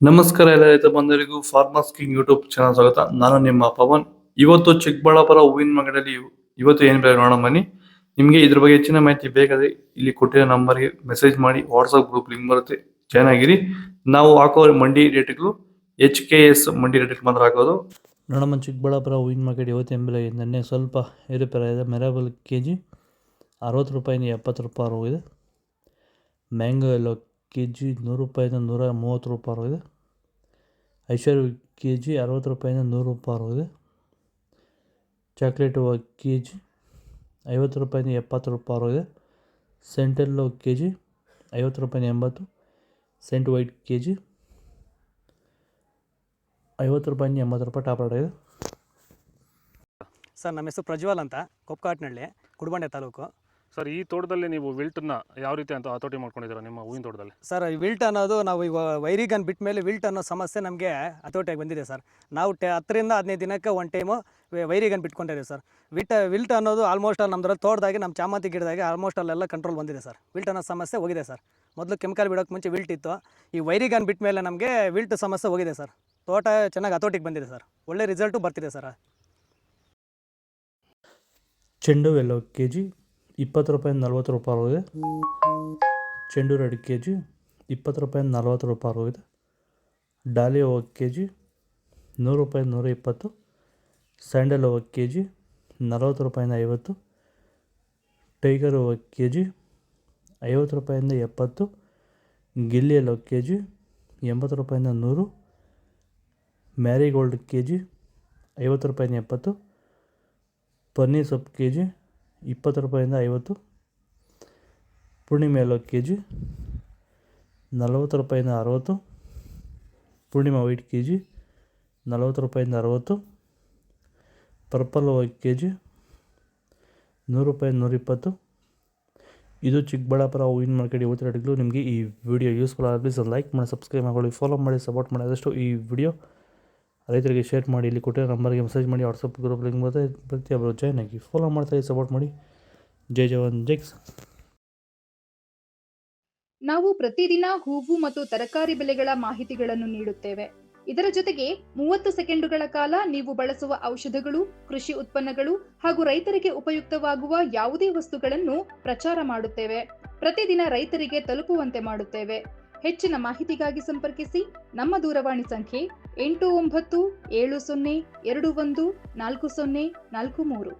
ನಮಸ್ಕಾರ ಎಲ್ಲ ರೈತ ಬಂಧುಗಳಿಗೂ ಫಾರ್ಮರ್ಸ್ ಕಿಂಗ್ ಯೂಟ್ಯೂಬ್ ಚಾನಲ್ ಸ್ವಾಗತ. ನಾನು ನಿಮ್ಮ ಪವನ್. ಇವತ್ತು ಚಿಕ್ಕಬಳ್ಳಾಪುರ ಹೂವಿನ ಮಾರ್ಕೆಟಲ್ಲಿ ಇವತ್ತು ಏನು ಬೆಲೆ ನೋಡೋಣ ಬನ್ನಿ. ನಿಮಗೆ ಇದ್ರ ಬಗ್ಗೆ ಹೆಚ್ಚಿನ ಮಾಹಿತಿ ಬೇಕಾದ್ರೆ ಇಲ್ಲಿ ಕೊಟ್ಟಿರೋ ನಂಬರ್ಗೆ ಮೆಸೇಜ್ ಮಾಡಿ, ವಾಟ್ಸ್ಆಪ್ ಗ್ರೂಪ್ ಲಿಂಕ್ ಬರುತ್ತೆ, ಜಾಯ್ನ್ ಆಗಿರಿ. ನಾವು ಹಾಕೋ ಮಂಡಿ ರೇಟ್ಗಳು HKS ಮಂಡಿ ರೇಟ್ ಮಾತ್ರ ಹಾಕೋದು. ನೋಡಮ್ಮ, ಚಿಕ್ಕಬಳ್ಳಾಪುರ ಹೂವಿನ ಮಾರ್ಕೆಟ್ ಇವತ್ತು ಏನು ಬೆಲೆ ನೆನ್ನೆ ಸ್ವಲ್ಪ ಏರುಪೇರಾಗಿದೆ. ಮೆರಾಬಲ್ KG 60 ರೂಪಾಯಿಂದ 70 ರೂಪಾಯಿ ಹೋಗಿದೆ. ಮ್ಯಾಂಗೋ ಎಲ್ಲೋ KG 100 ರೂಪಾಯಿಂದ 130 ರೂಪಾಯಿ ಇದೆ. ಐಶ್ವರ್ಯ KG 60 ರೂಪಾಯಿಂದ 100 ರೂಪಾಯಿ ಇದೆ. ಚಾಕ್ಲೇಟ್ KG 50 ರೂಪಾಯಿಂದ 70 ರೂಪಾಯಿ ಇದೆ. ಸೆಂಟೆಲ್ಲೋ KG 50 ರೂಪಾಯಿಂದ 80. ಸೆಂಟ್ ವೈಟ್ KG 50 ರೂಪಾಯಿಂದ 80 ರೂಪಾಯಿ ಟಾಪ್ ರೇಟ್ ಇದೆ. ಸರ್, ನಮ್ಮ ಹೆಸರು ಪ್ರಜ್ವಲ್ ಅಂತ, ಕೊಪ್ಕಾಟ್ನಳ್ಳಿ, ಕುಡಬಂಡೆ ತಾಲೂಕು. ಸರ್, ಈ ತೋಟದಲ್ಲಿ ನೀವು ವಿಲ್ಟನ್ನ ಯಾವ ರೀತಿ ಅಂತ ಹತೋಟಿ ಮಾಡ್ಕೊಂಡಿದ್ದೀರಾ ನಿಮ್ಮ ಹೂವಿನ ತೋಟದಲ್ಲಿ? ಸರ್, ಈ ವಿಲ್ಟ್ ಅನ್ನೋದು ನಾವು ಈಗ ವೈರಿಗನ್ ಬಿಟ್ಟ ಮೇಲೆ ವಿಲ್ಟ್ ಅನ್ನೋ ಸಮಸ್ಯೆ ನಮಗೆ ಹತೋಟಿಯಾಗಿ ಬಂದಿದೆ ಸರ್. ನಾವು 10 ರಿಂದ 15 ದಿನಕ್ಕೆ ಒಂದು ಟೈಮು ವೈರಿಗನ್ ಬಿಟ್ಕೊಂಡಿದ್ದೀವಿ ಸರ್. ವಿಲ್ಟ್ ಅನ್ನೋದು ಆಲ್ಮೋಸ್ಟ್ ನಮ್ಮದ್ರಲ್ಲಿ ತೋಟದಾಗಿ ನಮ್ಮ ಚಾಮಂತಿ ಗಿಡದಾಗೆ ಆಲ್ಮೋಸ್ಟ್ ಅಲ್ಲೆಲ್ಲ ಕಂಟ್ರೋಲ್ ಬಂದಿದೆ ಸರ್. ವಿಲ್ಟ್ ಅನ್ನೋ ಸಮಸ್ಯೆ ಹೋಗಿದೆ ಸರ್. ಮೊದಲು ಕೆಮಿಕಲ್ ಬಿಡೋಕ್ಕೆ ಮುಂಚೆ ವಿಲ್ಟ್ ಇತ್ತು. ಈ ವೈರಿಗನ್ ಬಿಟ್ಟ ಮೇಲೆ ನಮಗೆ ವಿಲ್ಟ್ ಸಮಸ್ಯೆ ಹೋಗಿದೆ ಸರ್. ತೋಟ ಚೆನ್ನಾಗಿ ಹತೋಟಿಗೆ ಬಂದಿದೆ ಸರ್. ಒಳ್ಳೆ ರಿಸಲ್ಟು ಬರ್ತಿದೆ ಸರ್. ಚೆಂಡು ಎಲ್ಲೋ KG 20 ರೂಪಾಯಿಂದ 40 ರೂಪಾಯಿ ಹೋಗಿದೆ. ಚೆಂಡು ರೆಡ್ KG 20 ರೂಪಾಯಿಂದ 40 ರೂಪಾಯಿ ಹೋಗಿದೆ. ಡಾಲಿ ಹೂವು KG 100 ರೂಪಾಯಿಂದ 120. ಸ್ಯಾಂಡಲ್ ಹೂವು KG 40 ರೂಪಾಯಿಂದ 50. ಟೈಗರ್ ಹೂವು KG 50 ರೂಪಾಯಿಂದ 70. ಗಿಲ್ಲಿ ಎಲ್ಲೋ KG 80 ರೂಪಾಯಿಂದ 100. ಮ್ಯಾರಿಗೋಲ್ಡ್ KG 50 ರೂಪಾಯಿಂದ 70. ಪನ್ನೀರ್ ಸೊಪ್ಪು KG 20 ರೂಪಾಯಿಂದ 50. ಪೂರ್ಣಿಮೆ ಎಲ್ಲೋ KG 40 ರೂಪಾಯಿಂದ 60. ಪೂರ್ಣಿಮಾ ವೈಟ್ KG 40 ರೂಪಾಯಿಂದ 60. ಪರ್ಪಲ್ ಹೂವು KG 100 ರೂಪಾಯಿಂದ 120. ಇದು ಚಿಕ್ಕಬಳ್ಳಾಪುರ ಹೂವಿನ ಮಾರ್ಕೆಟ್ ಇವತ್ತು ರೇಟ್ಗಳು. ನಿಮಗೆ ಈ ವಿಡಿಯೋ ಯೂಸ್ಫುಲ್ ಆದರೆ ಪ್ಲೀಸ್ ಲೈಕ್ ಮಾಡಿ, ಸಬ್ಸ್ಕ್ರೈಬ್ ಮಾಡಿ, ಫಾಲೋ ಮಾಡಿ, ಸಪೋರ್ಟ್ ಮಾಡಿ. ಆದಷ್ಟು ಈ ವಿಡಿಯೋ ರೈತರಿಗೆ ಶೇರ್ ಮಾಡಿ. ಇಲ್ಲಿ ಕೊಟ್ಟಿರೋ ನಂಬರ್ಗೆ ಮೆಸೇಜ್ ಮಾಡಿ, ವಾಟ್ಸಪ್ ಗ್ರೂಪ್ ಲಿಂಕ್ ಬರುತ್ತೆ, ಪ್ರತಿಯೊಬ್ಬರು ಜಾಯ್ನ್ ಆಗಿ ಫಾಲೋ ಮಾಡ್ತಾರೆ, ಸಪೋರ್ಟ್ ಮಾಡಿ. ಜೈ ಜವಾನ್ ಜೈ ಕಿಸಾನ್. ನಾವು ಪ್ರತಿದಿನ ಹೂವು ಮತ್ತು ತರಕಾರಿ ಬೆಲೆಗಳ ಮಾಹಿತಿಗಳನ್ನು ನೀಡುತ್ತೇವೆ. ಇದರ ಜೊತೆಗೆ 30 ಸೆಕೆಂಡುಗಳ ಕಾಲ ನೀವು ಬಳಸುವ ಔಷಧಗಳು, ಕೃಷಿ ಉತ್ಪನ್ನಗಳು ಹಾಗೂ ರೈತರಿಗೆ ಉಪಯುಕ್ತವಾಗುವ ಯಾವುದೇ ವಸ್ತುಗಳನ್ನು ಪ್ರಚಾರ ಮಾಡುತ್ತೇವೆ. ಪ್ರತಿದಿನ ರೈತರಿಗೆ ತಲುಪುವಂತೆ ಮಾಡುತ್ತೇವೆ. ಹೆಚ್ಚಿನ ಮಾಹಿತಿಗಾಗಿ ಸಂಪರ್ಕಿಸಿ. ನಮ್ಮ ದೂರವಾಣಿ ಸಂಖ್ಯೆ 8970214043.